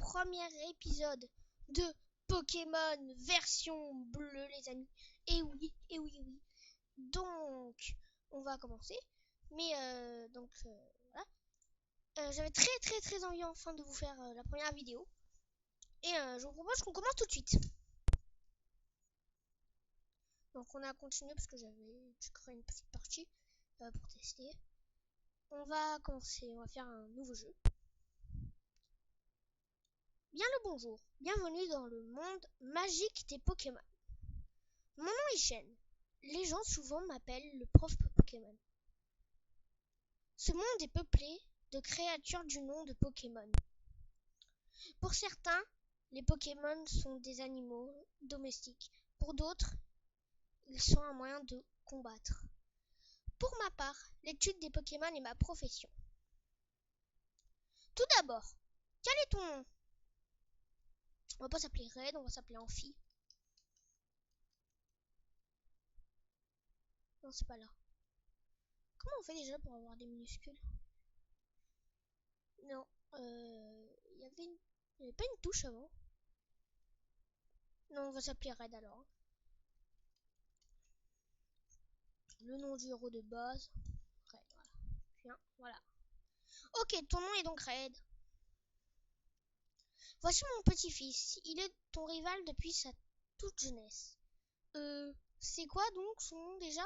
premier épisode de Pokémon version bleue, les amis. Et oui, et oui, et oui. Donc, on va commencer. Mais, voilà. J'avais très envie enfin de vous faire la première vidéo. Et je vous propose qu'on commence tout de suite. Donc, on a continué parce que j'avais créé une petite partie pour tester. On va commencer, on va faire un nouveau jeu. Bien le bonjour, bienvenue dans le monde magique des Pokémon. Mon nom est Shen. Les gens souvent m'appellent le prof Pokémon. Ce monde est peuplé de créatures du nom de Pokémon. Pour certains, les Pokémon sont des animaux domestiques. Pour d'autres, ils sont un moyen de combattre. Pour ma part, l'étude des Pokémon est ma profession. Tout d'abord, quel est ton nom? On va pas s'appeler Red, on va s'appeler Amphi. Non, c'est pas là. Comment on fait déjà pour avoir des minuscules? Non, il y avait pas une touche avant. Non, on va s'appeler Red alors. Le nom du héros de base. Red, voilà. Bien, voilà. Ok, ton nom est donc Red. Voici mon petit-fils. Il est ton rival depuis sa toute jeunesse. C'est quoi donc son nom déjà?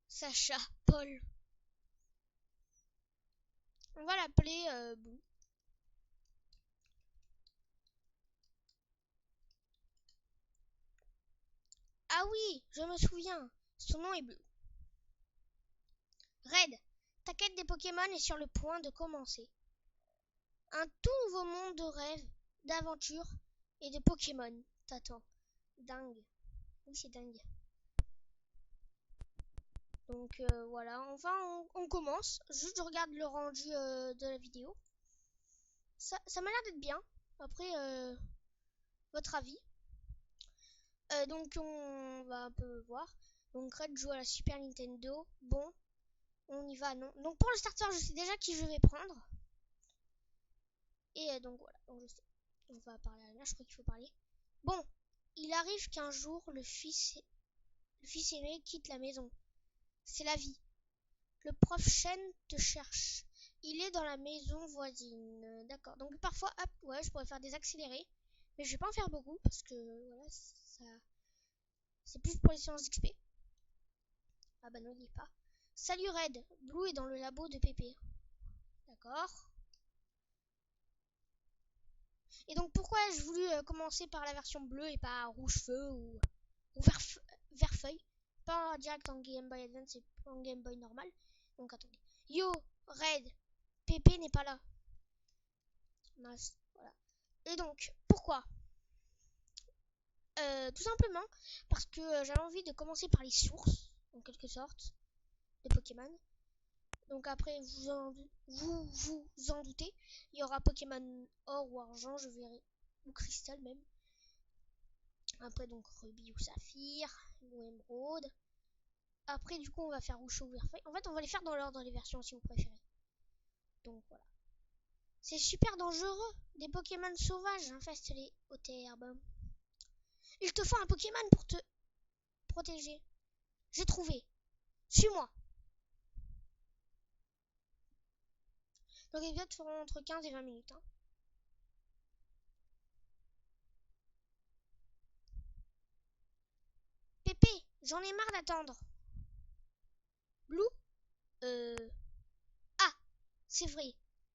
Sacha, Paul. On va l'appeler Blue. Ah oui, je me souviens. Son nom est Blue. Red, ta quête des Pokémon est sur le point de commencer. Un tout nouveau monde de rêves, d'aventures et de Pokémon t'attend. Dingue. Oui, c'est dingue. Donc voilà, enfin on commence. Juste je regarde le rendu de la vidéo. Ça m'a l'air d'être bien. Après, votre avis. Donc on va un peu voir. Donc Red joue à la Super Nintendo. Bon, on y va, non. Donc pour le starter, je sais déjà qui je vais prendre. Et donc voilà, donc je sais. On va parler à là, je crois qu'il faut parler. Bon, il arrive qu'un jour, le fils aîné quitte la maison. C'est la vie. Le prof Shen te cherche. Il est dans la maison voisine. D'accord. Donc parfois, hop, ouais, je pourrais faire des accélérés. Mais je vais pas en faire beaucoup parce que voilà, c'est plus pour les séances d'XP. Ah bah non, il est pas. Salut Red. Blue est dans le labo de Pépé. D'accord. Et donc pourquoi ai-je voulu commencer par la version bleue et pas rouge feu ou vert feuille? Pas direct en Game Boy Advance et en Game Boy normal. Donc attendez. Yo, Red, Pépé n'est pas là. Mince, voilà. Et donc, pourquoi? Tout simplement parce que j'avais envie de commencer par les sources, en quelque sorte, de Pokémon. Donc après, vous en doutez, il y aura Pokémon Or ou Argent, je verrai, ou Cristal même. Après donc Rubis ou Saphir, ou Émeraude. Après du coup on va faire Rouge ou Vert feuille. En fait on va les faire dans l'ordre les versions si vous préférez. Donc voilà. C'est super dangereux. Des Pokémon sauvages infestent les hautes herbes. Il te faut un Pokémon pour te protéger. J'ai trouvé. Suis-moi. Donc les épisodes feront entre 15 et 20 minutes. Hein. Pépé, j'en ai marre d'attendre. Blue Ah, c'est vrai.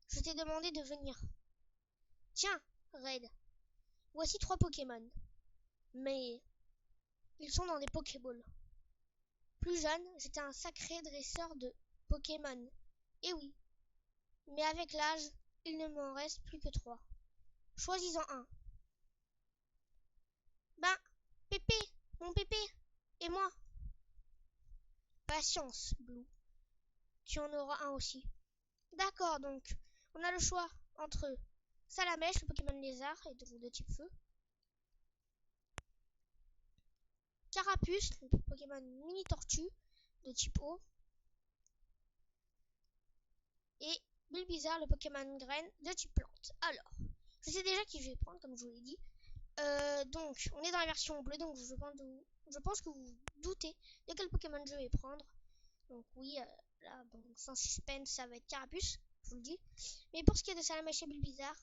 Je t'ai demandé de venir. Tiens, Red. Voici 3 Pokémon. Mais ils sont dans des Pokéballs. Plus jeune, j'étais un sacré dresseur de Pokémon. Eh oui. Mais avec l'âge, il ne m'en reste plus que 3. Choisis-en un. Ben, Pépé, mon Pépé, et moi. Patience, Blue. Tu en auras un aussi. D'accord, donc, on a le choix entre Salamèche, le Pokémon lézard, et de type feu. Carapuce, le Pokémon mini tortue, de type eau. Et Bulbizarre, le Pokémon graine, de type plante. Alors, Je sais déjà qui je vais prendre, comme je vous l'ai dit. Donc, on est dans la version bleue, donc je pense que vous vous doutez de quel Pokémon je vais prendre. Donc oui, là, bon, sans suspense, ça va être Carapuce, je vous le dis. Mais pour ce qui est de Salamèche et Bulbizarre,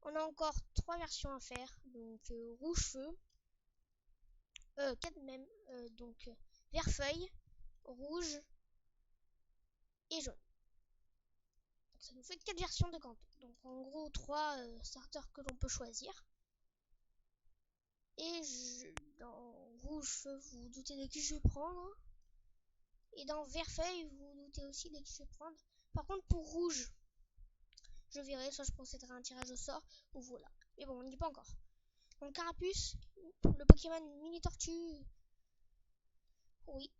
on a encore 3 versions à faire. Donc rouge feu, 4 même, donc vert feuille, rouge et jaune. Donc ça nous fait 4 versions de Kanto. Donc en gros 3 starters que l'on peut choisir. Et dans rouge feu, vous vous doutez de qui je vais prendre. Et dans vert feuille, vous vous doutez aussi de qui je vais prendre. Par contre pour rouge, je verrai, soit je procéderai à un tirage au sort, ou voilà. Mais bon, on n'y est pas encore. Donc Carapuce, le Pokémon mini tortue. Oui,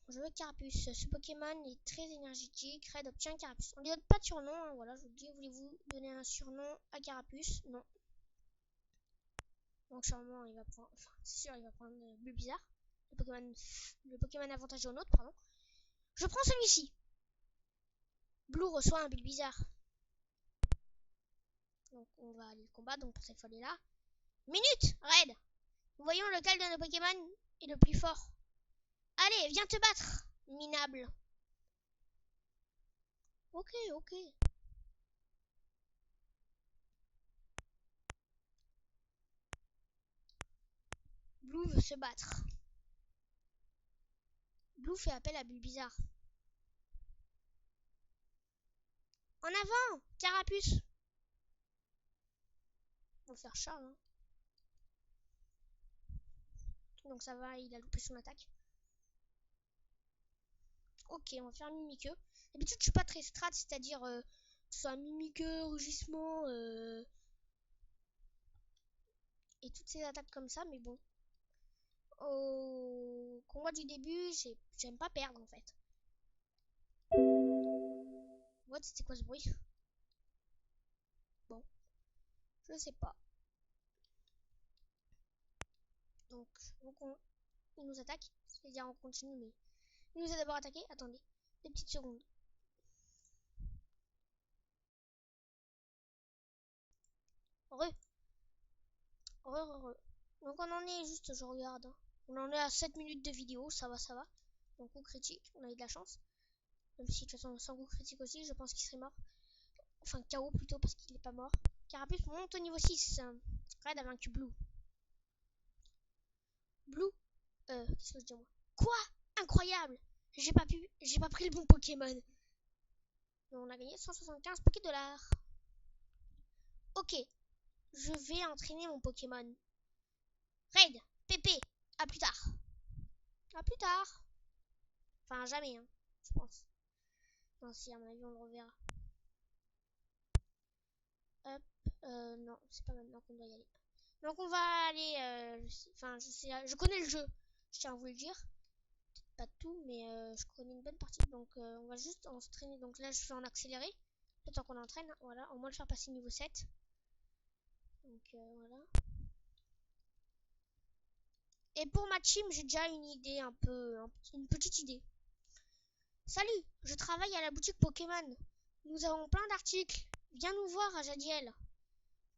je veux Carapuce. Ce Pokémon est très énergétique. Red obtient Carapuce. On ne lui donne pas de surnom, hein, voilà, je vous le dis. Voulez-vous donner un surnom à Carapuce? Non. Donc sûrement il va prendre. Enfin, c'est sûr, il va prendre Bulbizarre. Le Pokémon avantageux au nôtre, pardon. Je prends celui-ci. Blue reçoit un Bulbizarre. Donc on va aller le combattre, donc pour cette fois là. Minute, Red. Voyons lequel de nos Pokémon est le plus fort. Allez, viens te battre, minable. Ok. Blue veut se battre. Blue fait appel à Bulbizarre. En avant, Carapuce. On va faire Charles. Hein. Donc ça va, il a loupé son attaque. Ok, on va faire Mimiqueux. D'habitude, je suis pas très strat, c'est-à-dire que ce soit Mimiqueux, Rugissement et toutes ces attaques comme ça, mais bon. Au combat du début, j'aime pas perdre en fait. What, c'était quoi ce bruit? Bon, je sais pas. Donc il nous attaque, c'est-à-dire on continue, mais il nous a d'abord attaqué. Attendez, 2 petites secondes. Re. Donc on en est juste, je regarde. Hein. On en est à 7 minutes de vidéo, ça va. Donc coup critique, on a eu de la chance. Même si de toute façon sans coup critique aussi, je pense qu'il serait mort. Enfin KO plutôt parce qu'il n'est pas mort. Carapuce monte au niveau 6. Red a vaincu Blue. Blue, qu'est-ce que je dis moi? Quoi? Incroyable! J'ai pas pris le bon Pokémon. Donc on a gagné 175 Pokédollars. Ok, je vais entraîner mon Pokémon. Raid, Pépé, à plus tard. À plus tard. Enfin, jamais, hein, je pense. Non, si, à mon avis, on le reverra. Hop, non, c'est pas maintenant qu'on doit y aller. Donc, on va aller, je connais le jeu, je tiens à vous le dire. Peut-être pas tout, mais je connais une bonne partie. Donc, on va juste entraîner. Donc là, je fais en accéléré. Le temps qu'on entraîne, voilà, au moins le faire passer niveau 7. Donc, voilà. Et pour ma team, j'ai déjà une idée une petite idée. Salut, je travaille à la boutique Pokémon. Nous avons plein d'articles. Viens nous voir à Jadiel.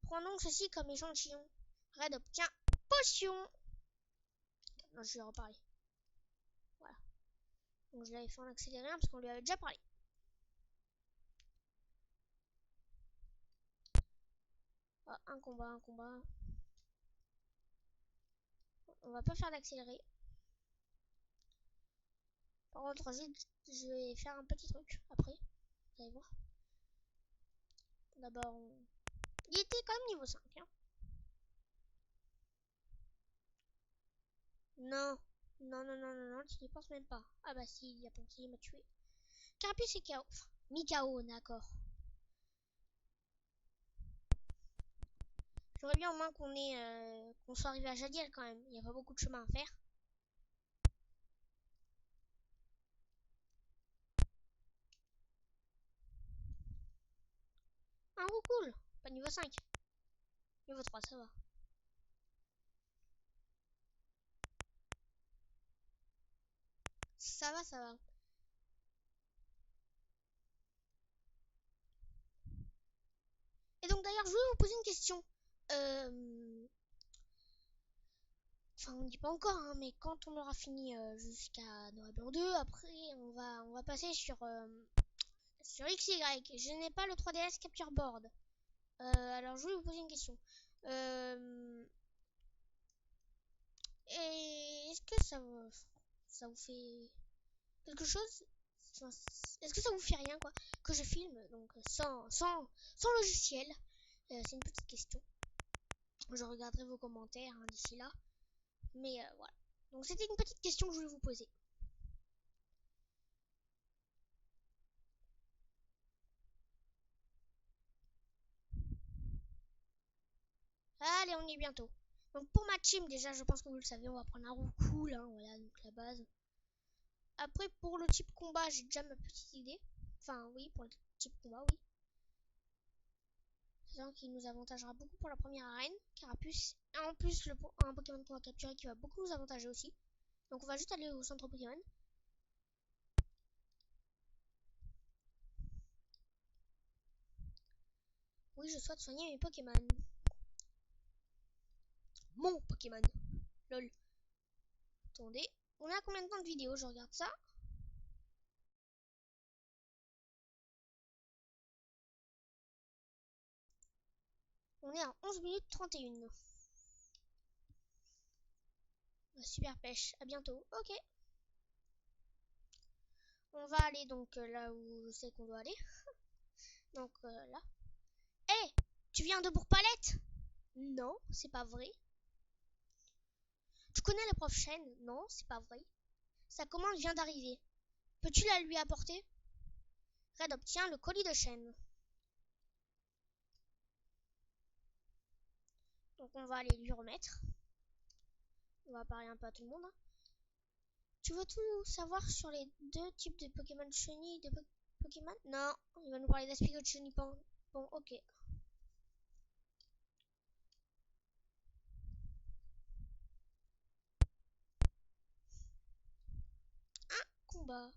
Prenons ceci comme échantillon. Red obtient potion. Non, je vais reparler. Voilà. Donc je l'avais fait en accéléré parce qu'on lui avait déjà parlé. Ah, un combat. On va pas faire d'accéléré. Par contre, je vais faire un petit truc après. Vous allez voir. D'abord, il était quand même niveau 5. Hein. Non, tu n'y penses même pas. Ah bah si, il y a pensé, il m'a tué. Carapuce et KO. Enfin, mi-KO, d'accord. J'aurais bien au moins qu'on soit arrivé à Jadiel quand même. Il n'y a pas beaucoup de chemin à faire. Un cool. Pas niveau 5. Niveau 3, ça va. Ça va. Et donc d'ailleurs, je voulais vous poser une question. Enfin, on ne dit pas encore, hein, mais quand on aura fini jusqu'à Noir et Blanc 2, après on va passer sur XY. Je n'ai pas le 3DS Capture Board. Alors je vais vous poser une question. Et est-ce que ça vous fait quelque chose? Est-ce que ça vous fait rien quoi que je filme donc sans logiciel? C'est une petite question. Je regarderai vos commentaires hein, d'ici là. Mais voilà. Donc c'était une petite question que je voulais vous poser. Allez, on y est bientôt. Donc pour ma team, déjà, je pense que vous le savez, on va prendre un roux cool, hein, voilà, donc la base. Après, pour le type combat, j'ai déjà ma petite idée. Enfin, oui, pour le type combat, oui. C'est ça qui nous avantagera beaucoup pour la première arène. Carapuce. Et en plus, un Pokémon qu'on va capturer qui va beaucoup nous avantager aussi. Donc on va juste aller au centre Pokémon. Oui, je souhaite soigner mes Pokémon. Mon Pokémon. Lol. Attendez. On a combien de temps de vidéo? Je regarde ça. On est à 11 minutes 31. Super pêche. À bientôt. Ok. On va aller donc là où je sais qu'on doit aller. Donc là. Hé, hey, tu viens de Bourg-Palette? Non, c'est pas vrai. Tu connais le prof Chen? Non, c'est pas vrai. Sa commande vient d'arriver. Peux-tu la lui apporter? Red obtient le colis de Chen. Donc on va aller lui remettre. On va parler un peu à tout le monde. Hein. Tu veux tout savoir sur les deux types de Pokémon chenilles de Pokémon? Non, il va nous parler d'Aspigot de Chenipan. Bon, ok. Un combat.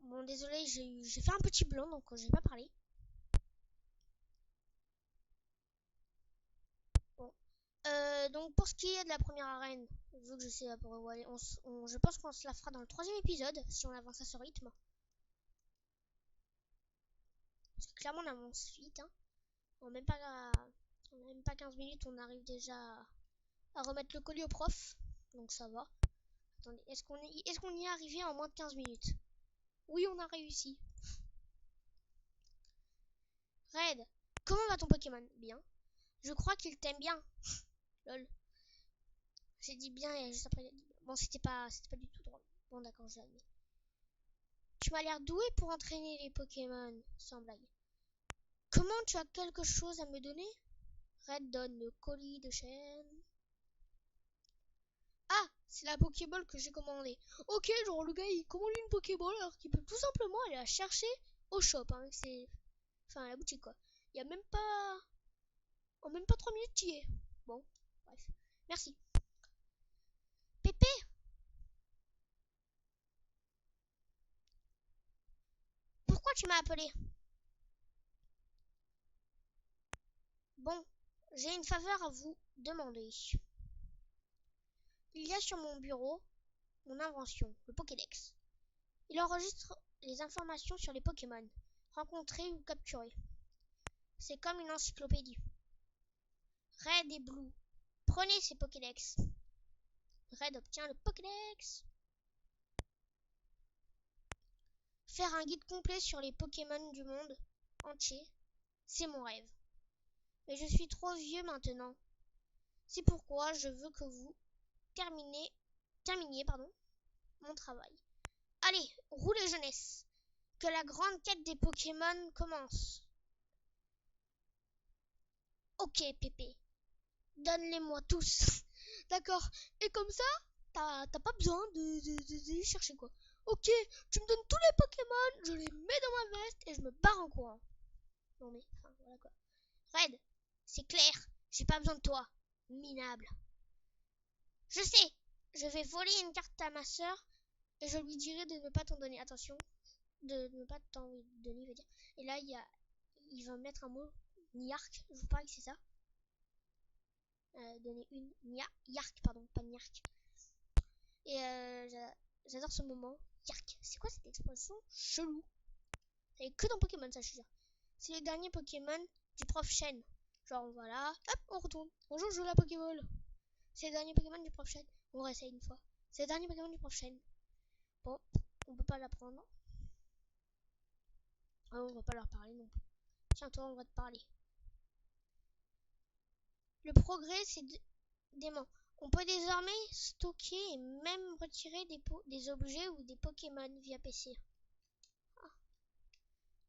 Bon, désolé, j'ai fait un petit blanc, donc j'ai pas parlé. Bon. Donc pour ce qui est de la première arène, vu que je sais pour où aller, je pense qu'on se la fera dans le 3e épisode, si on avance à ce rythme. Parce que clairement on avance vite, hein. En même pas 15 minutes, on arrive déjà à remettre le colis au prof. Donc ça va. Attendez, est-ce qu'on y est arrivé en moins de 15 minutes? Oui, on a réussi. Red, comment va ton Pokémon? Bien. Je crois qu'il t'aime bien. Lol. J'ai dit bien et juste après, bon, c'était pas du tout drôle. Bon, d'accord, je l'admets. Tu m'as l'air doué pour entraîner les Pokémon, sans blague. Comment tu as quelque chose à me donner? Red donne le colis de chaîne. Ah, c'est la Pokéball que j'ai commandée. Ok, genre le gars il commande une Pokéball alors qu'il peut tout simplement aller la chercher au shop. Hein. Enfin, à la boutique quoi. Il y a même pas. En même pas 3 minutes tu y es. Bon, bref. Merci. Pépé? Pourquoi tu m'as appelé? Bon, j'ai une faveur à vous demander. Il y a sur mon bureau mon invention, le Pokédex. Il enregistre les informations sur les Pokémon, rencontrés ou capturés. C'est comme une encyclopédie. Red et Blue, prenez ces Pokédex. Red obtient le Pokédex. Faire un guide complet sur les Pokémon du monde entier, c'est mon rêve. Mais je suis trop vieux maintenant. C'est pourquoi je veux que vous terminiez mon travail. Allez, roulez jeunesse. Que la grande quête des Pokémon commence. Ok, Pépé. Donne-les-moi tous. D'accord. Et comme ça, t'as pas besoin de les chercher quoi. Ok, tu me donnes tous les Pokémon, je les mets dans ma veste et je me barre en courant. Non mais, enfin voilà quoi. Red, c'est clair, j'ai pas besoin de toi. Minable. Je sais. Je vais voler une carte à ma soeur et je lui dirai de ne pas t'en donner. Attention. De ne pas t'en donner, veut dire. Et là, il va mettre un mot. Niark. Je vous parie que c'est ça. Donner une. Yark, pardon. Pas Niark. Et j'adore ce moment. Yark. C'est quoi cette expression chelou? C'est que dans Pokémon, ça, je suis sûr. C'est le dernier Pokémon du prof Chen. Genre, voilà. Hop, on retourne. Bonjour, je joue la Pokéball. C'est le dernier Pokémon du prof Chen. On réessaye une fois. C'est le dernier Pokémon du prof Chen. Bon, on peut pas l'apprendre. Ah, on va pas leur parler non plus. Tiens, toi, on va te parler. Le progrès, c'est dément. On peut désormais stocker et même retirer des objets ou des Pokémon via PC. Ah.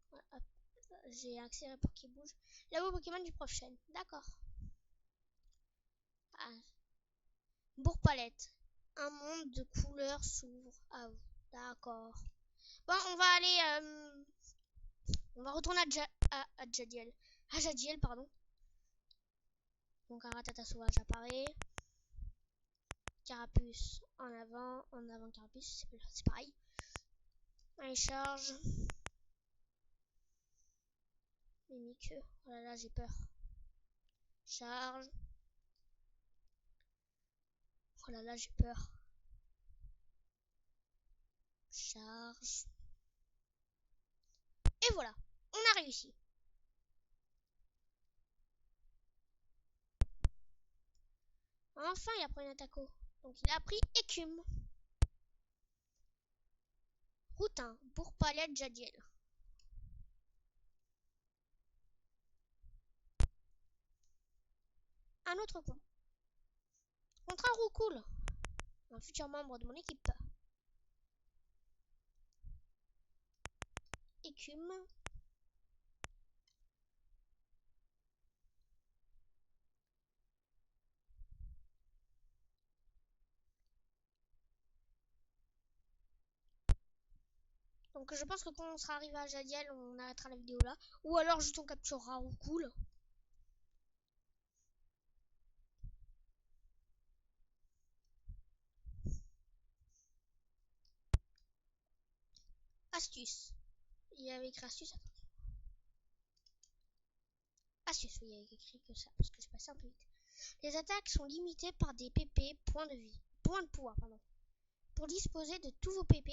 Voilà, j'ai accès à Pokébouge. Là-haut, Pokémon du prof Chen. D'accord. Ah. Bourg-Palette. Un monde de couleurs s'ouvre à vous. D'accord. Bon, on va aller... on va retourner à Jadiel. À Jadiel, pardon. Donc un Rattata sauvage apparaît. Carapuce en avant Carapuce, c'est pareil. Allez, charge. Mimique. Oh là là, j'ai peur. Charge. Oh là là, j'ai peur. Charge. Et voilà, on a réussi. Enfin, il a pris un attaco. Donc il a pris écume. Route 1, Bourg-Palette, Jadiel. Un autre con. Contre un Roucoule. Un futur membre de mon équipe. Écume. Donc je pense que quand on sera arrivé à Jadiel, on arrêtera la vidéo là. Ou alors juste on capturera Roucoule. Astuce. Il y avait écrit astuce. Astuce, oui, il y avait écrit que ça, parce que je passais un peu vite. Les attaques sont limitées par des PP, points de vie. Points de pouvoir, pardon. Pour disposer de tous vos PP,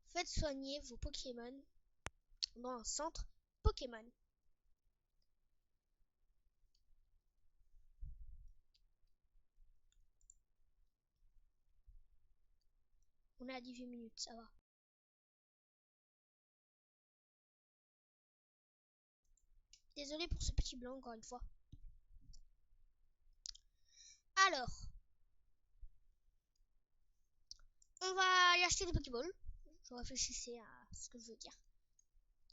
faites soigner vos Pokémon dans un centre Pokémon. On est à 18 minutes, ça va. Désolé pour ce petit blanc, encore une fois. Alors, on va aller acheter des Pokéballs. Je réfléchissais à ce que je veux dire.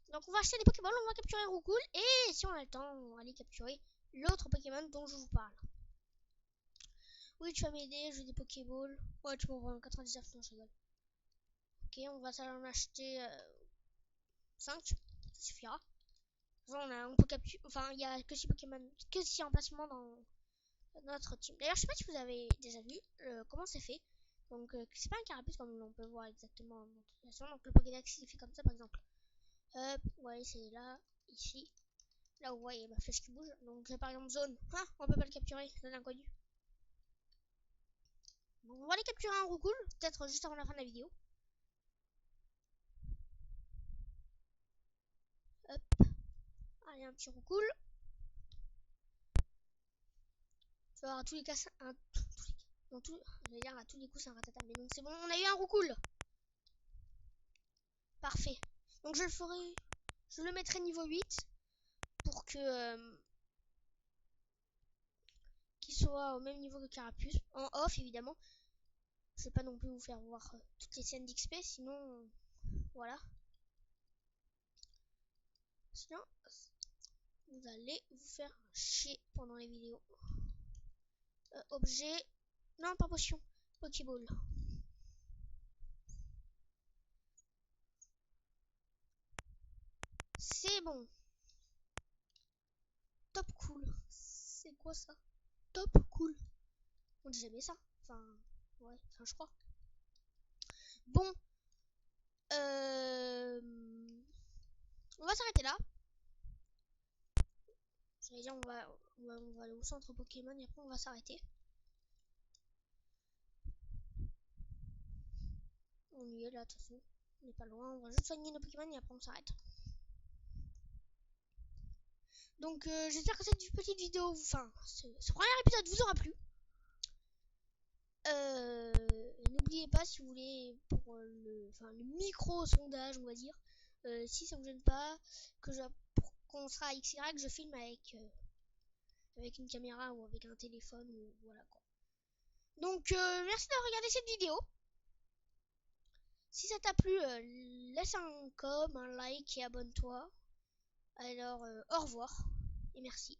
Donc on va acheter des Pokéballs, on va capturer Roucoule. Et si on a le temps, on va aller capturer l'autre Pokémon dont je vous parle. Oui, tu vas m'aider, je veux des Pokéballs. Ouais, tu m'en vends 99, non, je rigole. Ok, on va en acheter 5, ça suffira. On peut capturer, enfin, il y a que 6 Pokémon, que 6 emplacements dans notre team. D'ailleurs, je sais pas si vous avez déjà vu comment c'est fait. Donc, c'est pas un carapuce comme on peut voir exactement en notification. Donc, le Pokédex, il fait comme ça, par exemple. Hop, ouais, c'est là, ici. Là, vous voyez ma flèche qui bouge. Donc, par exemple, zone. Ah, on peut pas le capturer, zone inconnue. Donc, on va aller capturer un Roucoule, peut-être juste avant la fin de la vidéo. Hop. Allez, un petit Roucoule. Tu vas avoir à tous les cas, je vais dire à tous les coups, c'est un Rattata. Mais donc, c'est bon, on a eu un Roucoule. Parfait. Donc, je le mettrai niveau 8 pour que qu'il soit au même niveau que Carapuce. En off, évidemment. Je vais pas non plus vous faire voir toutes les scènes d'XP, sinon, voilà. Sinon, vous allez vous faire chier pendant les vidéos. Objet. Non, pas potion. Pokéball. C'est bon. Top cool. C'est quoi ça? top, cool. On dit jamais ça. Enfin, ouais, enfin, je crois. Bon, on va s'arrêter là. J'allais dire, on va aller au centre Pokémon et après on va s'arrêter. On y est là, de toute façon. On n'est pas loin, on va juste soigner nos Pokémon et après on s'arrête. Donc j'espère que cette petite vidéo, enfin ce premier épisode vous aura plu. N'oubliez pas, si vous voulez, pour le micro sondage, on va dire, si ça vous gêne pas, pour qu'on sera XY, je filme avec une caméra ou avec un téléphone, ou voilà quoi. Donc merci d'avoir regardé cette vidéo. Si ça t'a plu, laisse un com, un like et abonne-toi. Alors au revoir et merci.